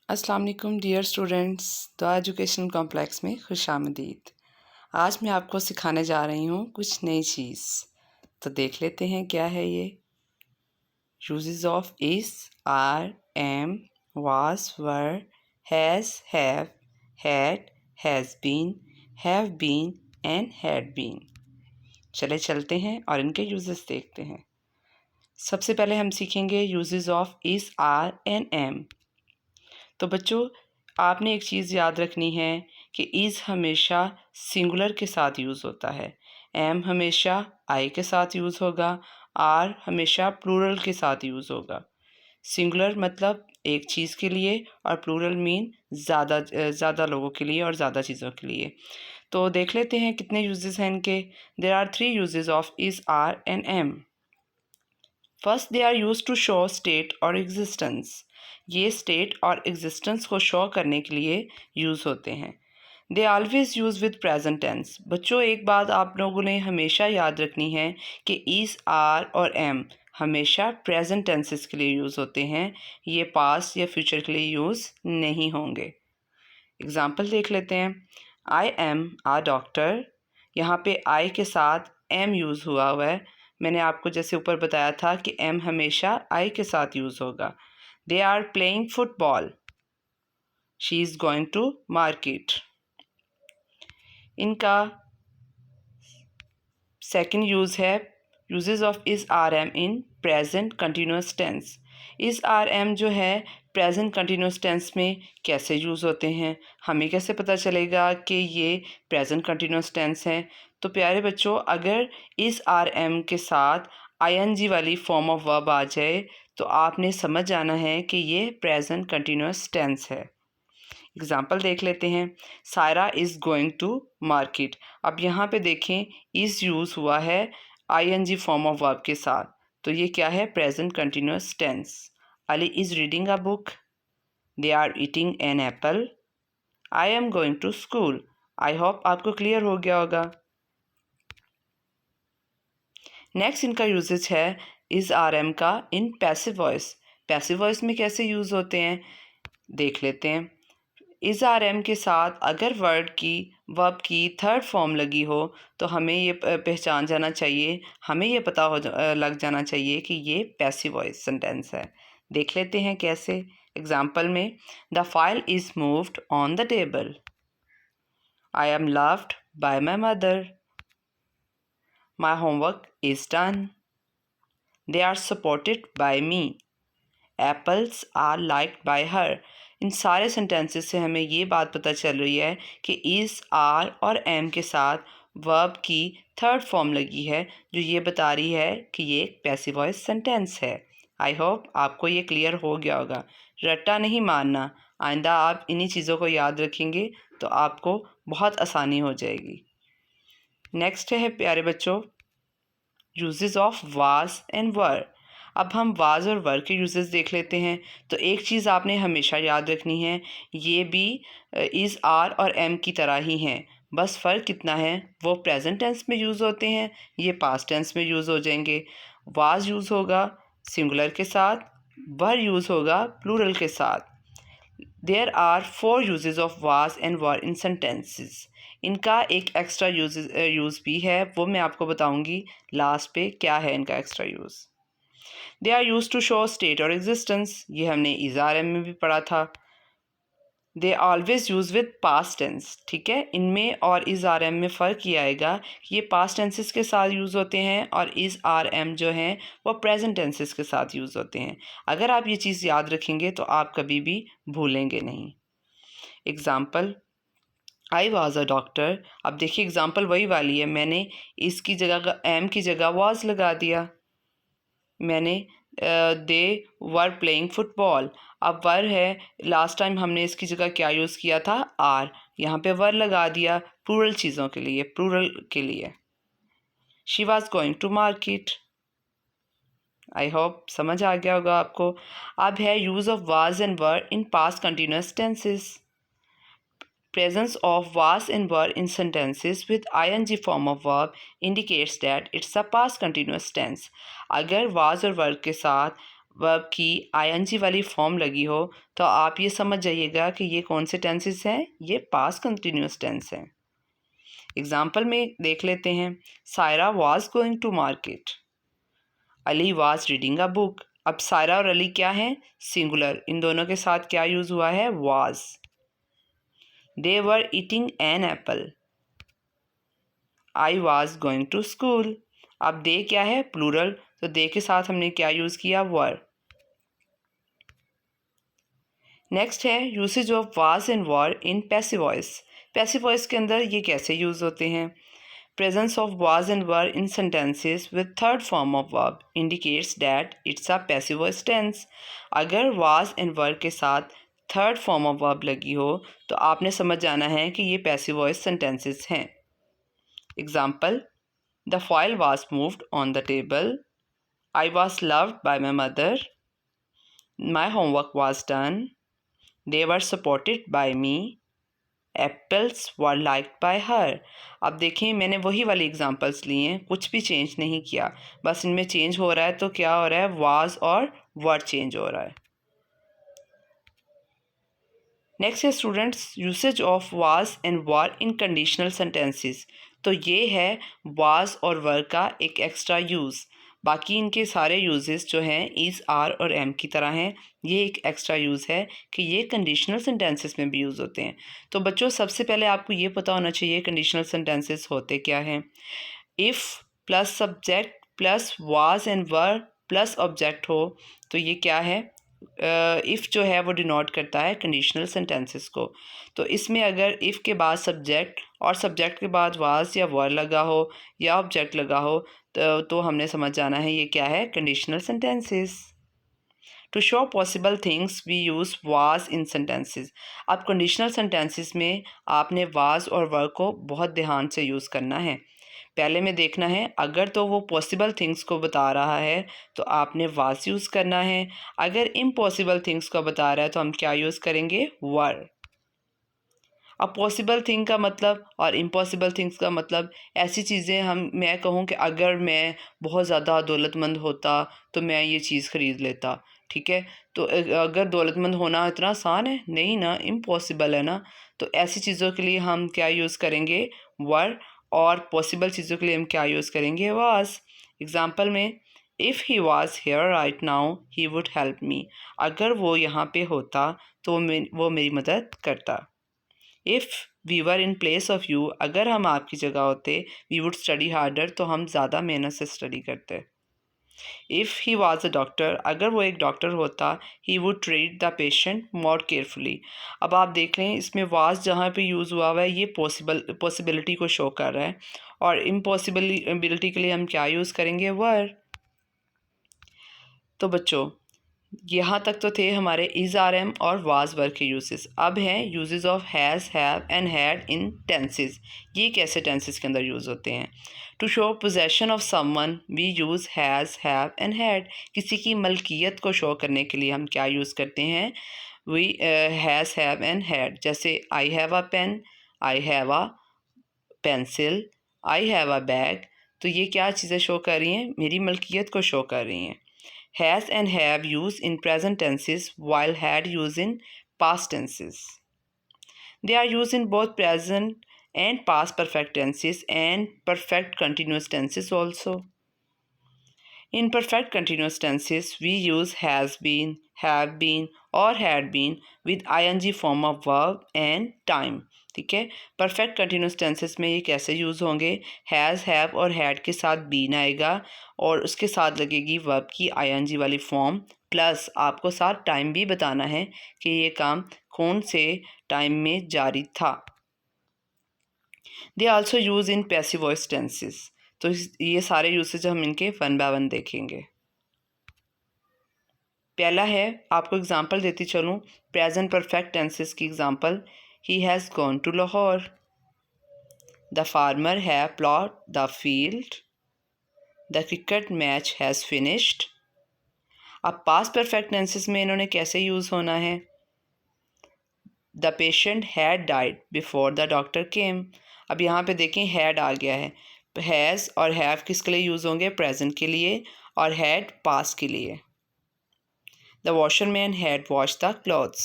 अस्सलाम वालेकुम dear students, the education complex में खुशामदीद। आज मैं आपको सिखाने जा रही हूँ कुछ नई चीज़। तो देख लेते हैं क्या है ये। Uses of is, are, am, was, were, has, have, had, has been and had been. चलते हैं और इनके यूजेस देखते हैं। सबसे पहले हम सीखेंगे uses of is, are and M. तो बच्चों, आपने एक चीज़ याद रखनी है कि इज़ हमेशा सिंगुलर के साथ यूज़ होता है, एम हमेशा आई के साथ यूज़ होगा, आर हमेशा प्लूरल के साथ यूज़ होगा। सिंगुलर मतलब एक चीज़ के लिए और प्लूरल मीन ज़्यादा लोगों के लिए और ज़्यादा चीज़ों के लिए। तो देख लेते हैं कितने यूजेस हैं इनके। There are 3 uses of is, are and am. First, they are use to show state और एग्जिस्टेंस। ये स्टेट और एग्जिस्टेंस को शो करने के लिए यूज़ होते हैं। They always use with present tense. बच्चों, एक बात आप लोगों ने हमेशा याद रखनी है कि इज़, आर और एम हमेशा प्रेजेंट टेंसेस के लिए यूज़ होते हैं, ये पास्ट या फ्यूचर के लिए यूज़ नहीं होंगे। एग्ज़ाम्पल देख लेते हैं। आई एम आ डॉक्टर, यहाँ पे आई के साथ एम यूज़ हुआ है। मैंने आपको जैसे ऊपर बताया था कि एम हमेशा आई के साथ यूज़ होगा। They are playing football, she is going to market. इनका सेकंड यूज़ है uses of is, are, am in present continuous tense. Is, are, am जो है प्रेजेंट कंटिन्यूस टेंस में कैसे यूज़ होते हैं, हमें कैसे पता चलेगा कि ये प्रेजेंट कंटिन्यूस टेंस है। तो प्यारे बच्चों, अगर इज़, आर, एम के साथ आईएनजी वाली फॉर्म ऑफ वर्ब आ जाए तो आपने समझ जाना है कि ये प्रेजेंट कंटिन्यूस टेंस है। एग्ज़ाम्पल देख लेते हैं। Saira is going to market. अब यहाँ पे देखें, इज़ यूज़ हुआ है आईएनजी फॉर्म ऑफ वर्ब के साथ, तो ये क्या है, present continuous tense. Ali is reading a book, they are eating an apple, I am going to school. I hope आपको क्लियर हो गया होगा। नेक्स्ट इनका यूजेज है इज़, आर, एम का इन पैसिव वॉइस। पैसिव वॉइस में कैसे यूज़ होते हैं देख लेते हैं। इज़, आर, एम के साथ अगर वर्ब की थर्ड फॉर्म लगी हो तो हमें ये पहचान जाना चाहिए, हमें ये पता लग जाना चाहिए कि ये पैसिव वॉइस सेंटेंस है। देख लेते हैं कैसे। एग्जाम्पल में, the file is moved on the table, I am loved by my mother, my homework is done, they are supported by me, apples are liked by her. इन सारे sentences से हमें ये बात पता चल रही है कि इज़, आर और एम के साथ वर्ब की थर्ड फॉर्म लगी है, जो ये बता रही है कि ये एक पैसिव वॉइस सेंटेंस है। आई होप आपको ये क्लियर हो गया होगा। रट्टा नहीं मारना, आइंदा आप इन्हीं चीज़ों को याद रखेंगे तो आपको बहुत आसानी हो जाएगी। नेक्स्ट है प्यारे बच्चों, यूजेस ऑफ वाज एंड वर। अब हम वाज और वर के यूजेस देख लेते हैं। तो एक चीज़ आपने हमेशा याद रखनी है, ये भी इज़, आर और एम की तरह ही हैं, बस फ़र्क कितना है, वो प्रेजेंट टेंस में यूज़ होते हैं, ये पास्ट टेंस में यूज़ हो जाएंगे। वाज यूज़ होगा सिंगुलर के साथ, वर यूज़ होगा प्लूरल के साथ। There are 4 uses of was and were in sentences. इनका एक एक्स्ट्रा यूज़ भी है, वो मैं आपको बताऊंगी लास्ट पे क्या है इनका extra use. They are use to show state और एग्जिस्टेंस, ये हमने इज़, आर, एम में भी पढ़ा था। They always use with past tense, ठीक है, इनमें और इज़, आर, एम में फ़र्क ये आएगा कि ये पास्ट टेंसेस के साथ यूज़ होते हैं और इज़, आर, एम जो हैं वो प्रेजेंट टेंसेस के साथ यूज़ होते हैं। अगर आप ये चीज़ याद रखेंगे तो आप कभी भी भूलेंगे नहीं। Example, I was a doctor. अब देखिए एग्ज़ाम्पल वही वाली है, मैंने इसकी जगह एम की जगह वॉज लगा दिया। मैंने दे वर प्लेइंग फुटबॉल, अब वर है, लास्ट टाइम हमने इसकी जगह क्या यूज़ किया था, आर, यहाँ पे वर लगा दिया प्लूरल चीज़ों के लिए, प्लूरल के लिए। She was going to market. I hope समझ आ गया होगा आपको। अब है use of was and were in past continuous tenses. Presence of was and were in sentences with ing form of verb indicates that it's a past continuous tense. अगर was और were के साथ वर्ब की ING वाली form लगी हो तो आप ये समझ जाइएगा कि ये कौन से टेंसेस हैं, ये पास्ट कंटिन्यूस टेंस हैं। एग्जाम्पल में देख लेते हैं। Saira was going to market, Ali was reading a book. अब सायरा और अली क्या हैं, सिंगुलर, इन दोनों के साथ क्या यूज़ हुआ है, was. They were eating an apple, I was going to school. अब दे क्या है, प्लूरल, तो दे के साथ हमने क्या यूज़ किया, वर। नेक्स्ट है usage of was and were in passive voice. Passive voice के अंदर ये कैसे यूज़ होते हैं। Presence of was and were in sentences with third form of verb indicates that it's a passive voice tense. अगर was and were के साथ third form of verb लगी हो तो आपने समझ जाना है कि ये पैसिव वॉइस सेंटेंसेस हैं। Example, the file was moved on the table, I was loved by my mother, my homework was done, they were supported by me, apples were liked by her। अब देखिए मैंने वही वाली examples लिए हैं, कुछ भी चेंज नहीं किया, बस इनमें चेंज हो रहा है तो क्या हो रहा है, वाज और वर चेंज हो रहा है। नेक्स्ट है students usage of was and were in conditional sentences. तो ये है वाज और वर का एक एक्स्ट्रा यूज़। बाकी इनके सारे यूजेस जो हैं इज़, आर और एम की तरह हैं। ये एक एक्स्ट्रा यूज़ है कि ये कंडीशनल सेंटेंसेस में भी यूज़ होते हैं। तो बच्चों सबसे पहले आपको ये पता होना चाहिए कंडीशनल सेंटेंसेस होते क्या हैं। If plus subject plus was and were plus object हो तो ये क्या है, इफ़ जो है वो डिनोट करता है कंडीशनल सेंटेंसेस को। तो इसमें अगर इफ़ के बाद सब्जेक्ट और सब्जेक्ट के बाद वाज या वर लगा हो या ऑब्जेक्ट लगा हो तो हमने समझ जाना है ये क्या है, conditional sentences. To show possible things we use was in sentences. अब कंडीशनल सेंटेंसेस में आपने वाज और वर को बहुत ध्यान से यूज़ करना है। पहले में देखना है अगर तो वो पॉसिबल थिंग्स को बता रहा है तो आपने वाज यूज़ करना है। अगर इम्पॉसिबल थिंग्स को बता रहा है तो हम क्या यूज़ करेंगे, वर। अब पॉसिबल थिंग का मतलब और इम्पॉसिबल थिंग्स का मतलब, ऐसी चीज़ें मैं कहूँ कि अगर मैं बहुत ज़्यादा दौलतमंद होता तो मैं ये चीज़ ख़रीद लेता, ठीक है। तो अगर दौलतमंद होना इतना आसान है, नहीं ना, इम्पॉसिबल है ना। तो ऐसी चीज़ों के लिए हम क्या यूज़ करेंगे, वर। और पॉसिबल चीज़ों के लिए हम क्या यूज़ करेंगे, वाज। एग्ज़ाम्पल में, if he was here right now he would help me. अगर वो यहाँ पे होता तो वो मेरी मदद करता। If we were in place of you, अगर हम आपकी जगह होते, वी वुड स्टडी हार्डर, तो हम ज़्यादा मेहनत से स्टडी करते। If he was a doctor, अगर वो एक डॉक्टर होता, he would treat the patient more carefully. अब आप देख लें इसमें वाज जहाँ पे यूज़ हुआ हुआ है ये पॉसिबिलिटी को शो कर रहा है, और इम्पॉसिबिलिटी के लिए हम क्या यूज़ करेंगे, वर। तो बच्चों यहाँ तक तो थे हमारे इज़, आर, एम और वाज वर के यूजेस। अब हैं uses of has, have and had in tenses. ये कैसे टेंसेस के अंदर यूज़ होते हैं। To show possession of someone we use has, have and had. किसी की मलकियत को शो करने के लिए हम क्या यूज़ करते हैं, we has, have and had. जैसे I have a pen, I have a pencil, I have a bag. तो ये क्या चीज़ें शो कर रही हैं, मेरी मलकियत को शो कर रही हैं। Has and have used in present tenses while had used in past tenses. They are used in both present and past perfect tenses and perfect continuous tenses also. In perfect continuous tenses, we use has been, have been or had been with ing form of verb and time. ठीक है। Perfect continuous tenses में ये कैसे use होंगे, has, have और had के साथ been आएगा और उसके साथ लगेगी वर्ब की ing वाली फॉर्म, प्लस आपको साथ टाइम भी बताना है कि ये काम कौन से टाइम में जारी था। They also use in passive voice tenses. तो ये सारे यूसेज हम इनके वन बाय वन देखेंगे। पहला है, आपको एग्जांपल देती चलूँ, प्रेजेंट परफेक्ट टेंसेस की example, he has gone to Lahore, the farmer have plot the field, the cricket match has finished. अब पास्ट परफेक्ट टेंसेस में इन्होंने कैसे यूज़ होना है, the patient had died before the doctor came. अब यहाँ पे देखें हैड आ गया है, हैज़ और हैव किसके लिए यूज़ होंगे, प्रेजेंट के लिए, और हैड पास्ट के लिए। The washerman had wash the clothes.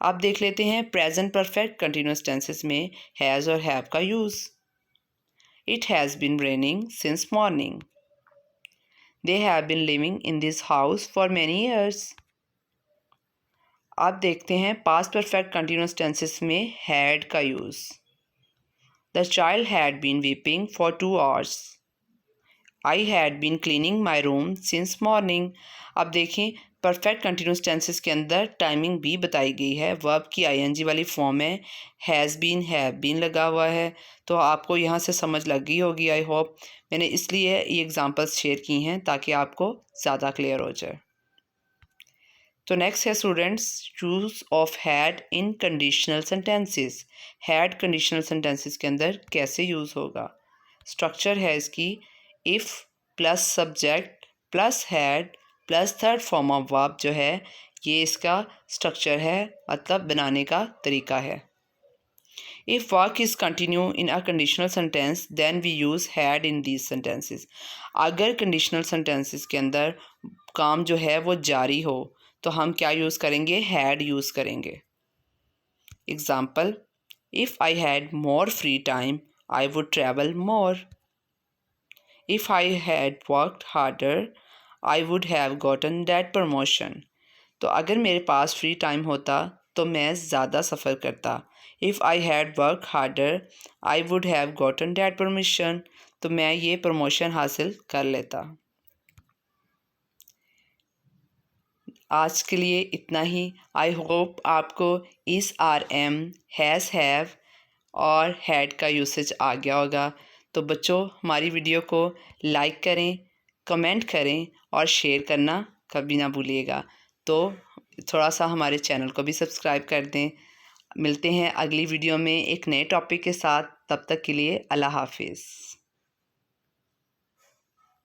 अब देख लेते हैं प्रेजेंट परफेक्ट कंटिन्यूस टेंसेस में हैज़ और हैव का use. It has been raining since morning. They have been living in this house for many years. अब देखते हैं पास्ट परफेक्ट कंटिन्यूस टेंसेस में हैड का use. The child had been weeping for 2 hours। I had been cleaning my room since morning. अब देखें perfect continuous tenses के अंदर timing भी बताई गई है। वर्ब की आईएनजी वाली फॉर्म में हैज़ बीन हैव बीन लगा हुआ है, तो आपको यहाँ से समझ लग गई होगी आई होप। मैंने इसलिए ये एग्जांपल्स शेयर की हैं ताकि आपको ज़्यादा क्लियर हो जाए। तो नेक्स्ट है students use of had in conditional sentences. Had conditional sentences के अंदर कैसे यूज़ होगा। स्ट्रक्चर है इसकी if plus subject plus had plus third form of verb जो है, ये इसका स्ट्रक्चर है, मतलब बनाने का तरीका है। If work is continue in a conditional sentence then we use had in these sentences. अगर कंडीशनल सेंटेंसेस के अंदर काम जो है वो जारी हो तो हम क्या यूज़ करेंगे, हैड यूज़ करेंगे। Example, if I had more free time I would travel more. If I had worked harder I would have gotten that promotion. तो अगर मेरे पास फ्री टाइम होता तो मैं ज़्यादा सफ़र करता। If I had work harder I would have gotten that promotion, तो मैं ये प्रमोशन हासिल कर लेता। आज के लिए इतना ही। आई होप आपको इस RM, हैज़, हैव और हैड का यूसेज आ गया होगा। तो बच्चों हमारी वीडियो को लाइक करें, कमेंट करें और शेयर करना कभी ना भूलिएगा। तो थोड़ा सा हमारे चैनल को भी सब्सक्राइब कर दें। मिलते हैं अगली वीडियो में एक नए टॉपिक के साथ। तब तक के लिए अल्लाह हाफिज़।